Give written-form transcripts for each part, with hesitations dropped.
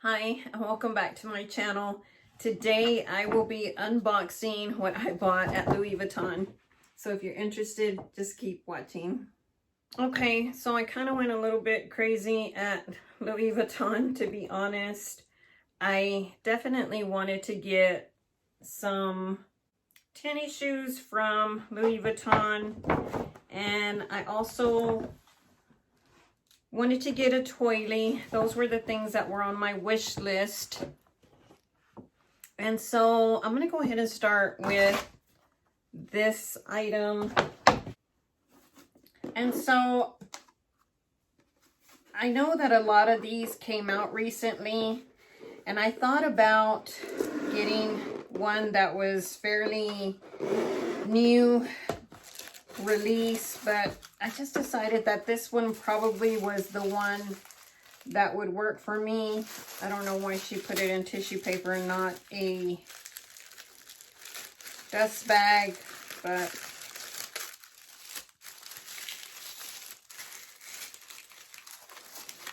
Hi, and welcome back to my channel. Today I will be unboxing what I bought at Louis Vuitton. So if you're interested, just keep watching. Okay, so I kind of went a little bit crazy at Louis Vuitton, to be honest. I definitely wanted to get some tennis shoes from Louis Vuitton, and I also wanted to get a toilet. Those were the things that were on my wish list. And so I'm going to go ahead and start with this item. And so I know that a lot of these came out recently, and I thought about getting one that was fairly new release, but I just decided that this one probably was the one that would work for me. I don't know why she put it in tissue paper and not a dust bag, but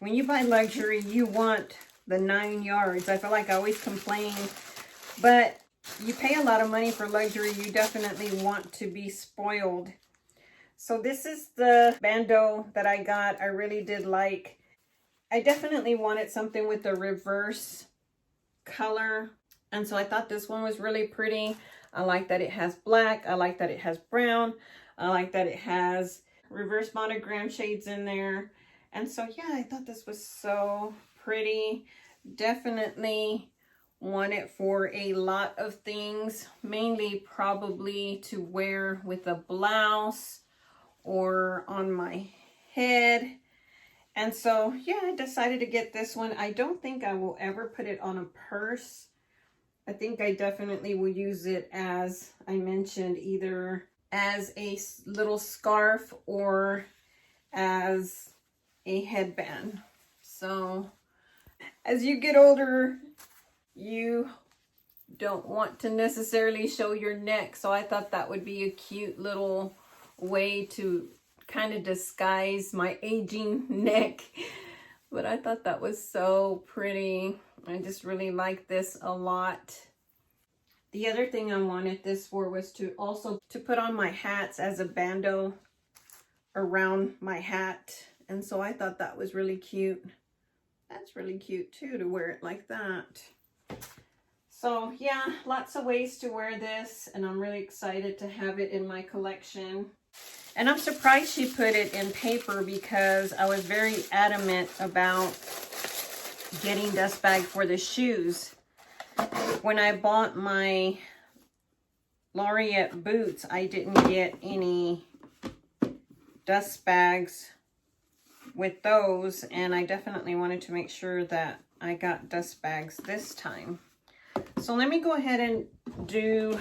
when you buy luxury, you want the 9 yards. I feel like I always complain, but you pay a lot of money for luxury. You definitely want to be spoiled. So this is the Bandeau that I got. I really did like. I definitely wanted something with a reverse color. And so I thought this one was really pretty. I like that it has black. I like that it has brown. I like that it has reverse monogram shades in there. And so, yeah, I thought this was so pretty. Definitely want it for a lot of things. Mainly probably to wear with a blouse or on my head. And so, yeah, I decided to get this one. I don't think I will ever put it on a purse. I think I definitely will use it, as I mentioned, either as a little scarf or as a headband. So, as you get older, you don't want to necessarily show your neck. So I thought that would be a cute little way to kind of disguise my aging neck. But I thought that was so pretty. I just really like this a lot. The other thing I wanted this for was to also to put on my hats as a bandeau around my hat. And so I thought that was really cute. That's really cute too, to wear it like that. So yeah, lots of ways to wear this, and I'm really excited to have it in my collection. And I'm surprised she put it in paper, because I was very adamant about getting dust bag for the shoes. When I bought my Laureate boots, I didn't get any dust bags with those, and I definitely wanted to make sure that I got dust bags this time. So let me go ahead and do,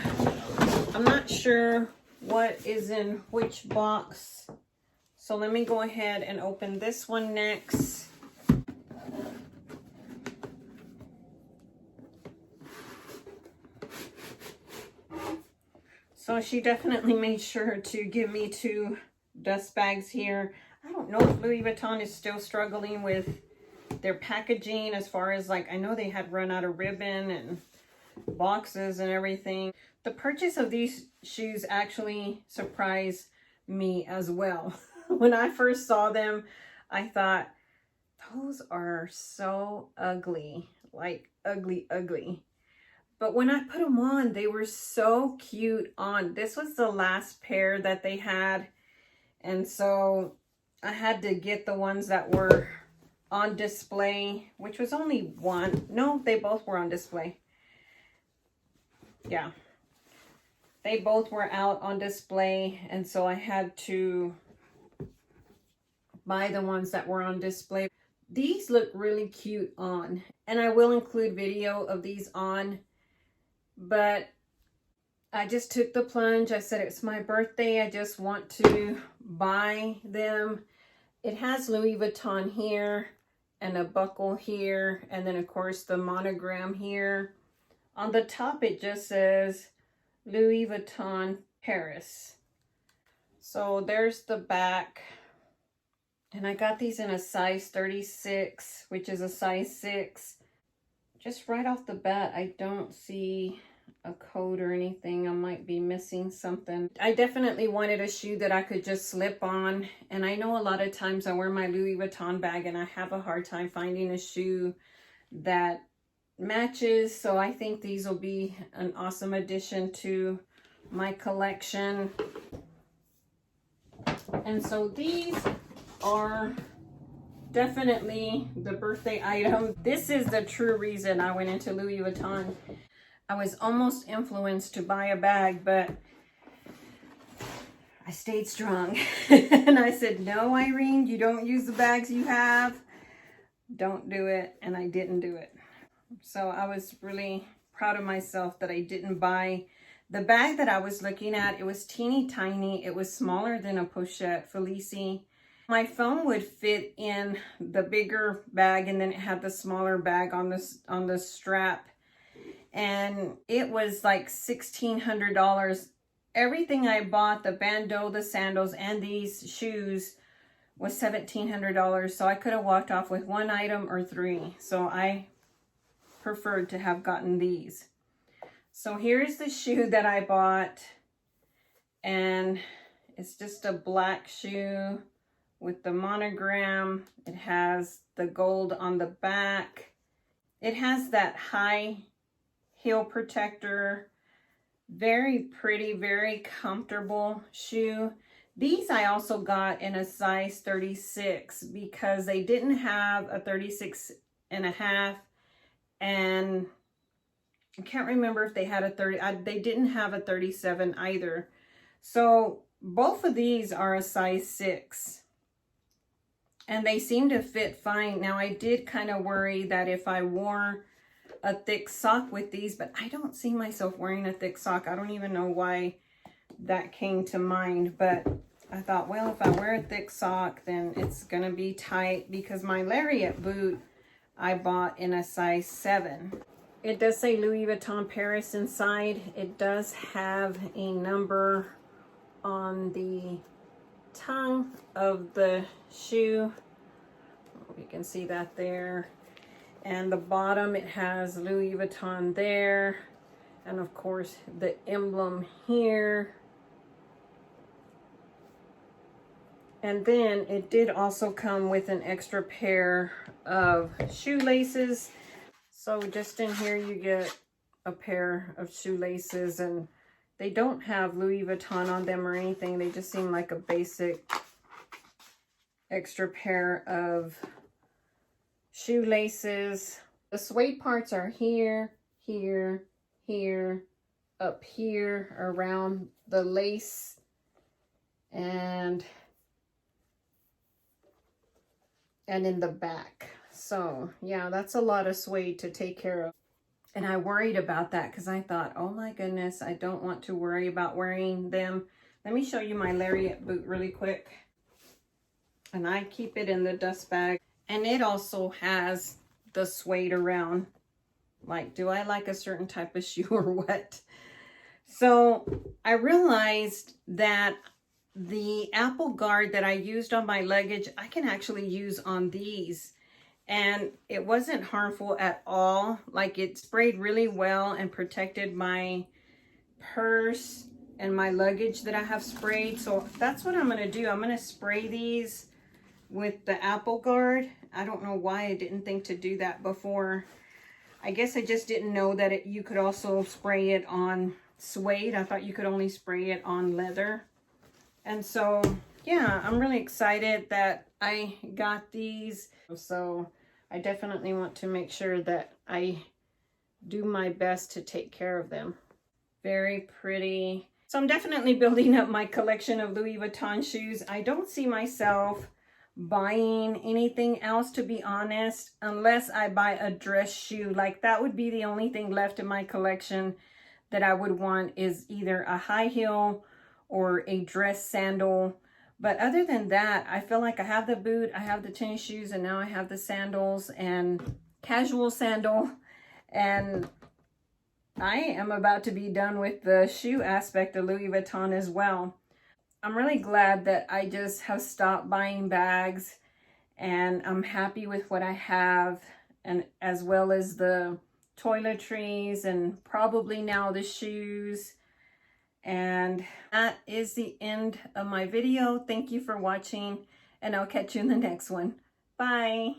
I'm not sure what is in which box. So let me go ahead and open this one next. So she definitely made sure to give me 2 dust bags here. I don't know if Louis Vuitton is still struggling with their packaging, as far as, like, I know they had run out of ribbon and boxes and everything. The purchase of these shoes actually surprised me as well. When I first saw them, I thought, those are so ugly, like ugly, ugly. But when I put them on, they were so cute on. This was the last pair that they had. And so I had to get the ones that were on display, which was only one. No, they both were on display. Yeah, they both were out on display, and so I had to buy the ones that were on display. These look really cute on, and I will include video of these on, but I just took the plunge. I said, it's my birthday, I just want to buy them. It has Louis Vuitton here and a buckle here, and then of course the monogram here. On the top it just says Louis Vuitton Paris. So there's the back. And I got these in a size 36, which is a size 6. just right off the bat, I don't see a code or anything. I might be missing something. I definitely wanted a shoe that I could just slip on. And I know a lot of times I wear my Louis Vuitton bag and I have a hard time finding a shoe that matches. So I think these will be an awesome addition to my collection. And so these are definitely the birthday item. This is the true reason I went into Louis Vuitton. I was almost influenced to buy a bag, but I stayed strong. And I said, no, Irene, you don't use the bags you have. Don't do it. And I didn't do it. So I was really proud of myself that I didn't buy the bag that I was looking at. It was teeny tiny. It was smaller than a pochette Felice. My phone would fit in the bigger bag, and then it had the smaller bag on the strap. And it was like $1,600. Everything I bought, the Bandeau, the sandals, and these shoes was $1,700. So I could have walked off with one item or three. So I preferred to have gotten these. So here's the shoe that I bought. And it's just a black shoe with the monogram. It has the gold on the back. It has that high heel protector. Very pretty, very comfortable shoe. These I also got in a size 36 because they didn't have a 36 and a half, and I can't remember if they had a 30. They didn't have a 37 either. So both of these are a size 6. And they seem to fit fine. Now, I did kind of worry that if I wore a thick sock with these, but I don't see myself wearing a thick sock. I don't even know why that came to mind. But I thought, well, if I wear a thick sock, then it's going to be tight, because my lariat boot I bought in a size 7. It does say Louis Vuitton Paris inside. It does have a number on the tongue of the shoe. You can see that there. And the bottom, it has Louis Vuitton there. And of course, the emblem here. And then it did also come with an extra pair of shoelaces. So just in here, you get a pair of shoelaces, and they don't have Louis Vuitton on them or anything. They just seem like a basic extra pair of shoelaces. The suede parts are here, here, here, up here around the lace, and in the back. So yeah, that's a lot of suede to take care of. And I worried about that because I thought, oh my goodness, I don't want to worry about wearing them. Let me show you my lariat boot really quick. And I keep it in the dust bag. And it also has the suede around. Like, do I like a certain type of shoe or what? So I realized that the apple guard that I used on my luggage, I can actually use on these. And it wasn't harmful at all. Like, it sprayed really well and protected my purse and my luggage that I have sprayed. So that's what I'm going to do. I'm going to spray these with the apple guard. I don't know why I didn't think to do that before. I guess I just didn't know that you could also spray it on suede. I thought you could only spray it on leather. And so, yeah, I'm really excited that I got these. So I definitely want to make sure that I do my best to take care of them. Very pretty. So I'm definitely building up my collection of Louis Vuitton shoes. I don't see myself buying anything else, to be honest, unless I buy a dress shoe. Like, that would be the only thing left in my collection that I would want, is either a high heel or a dress sandal. But other than that, I feel like I have the boot, I have the tennis shoes, and now I have the sandals and casual sandal. And I am about to be done with the shoe aspect of Louis Vuitton as well. I'm really glad that I just have stopped buying bags, and I'm happy with what I have, and as well as the toiletries, and probably now the shoes. And that is the end of my video. Thank you for watching, and I'll catch you in the next one. Bye.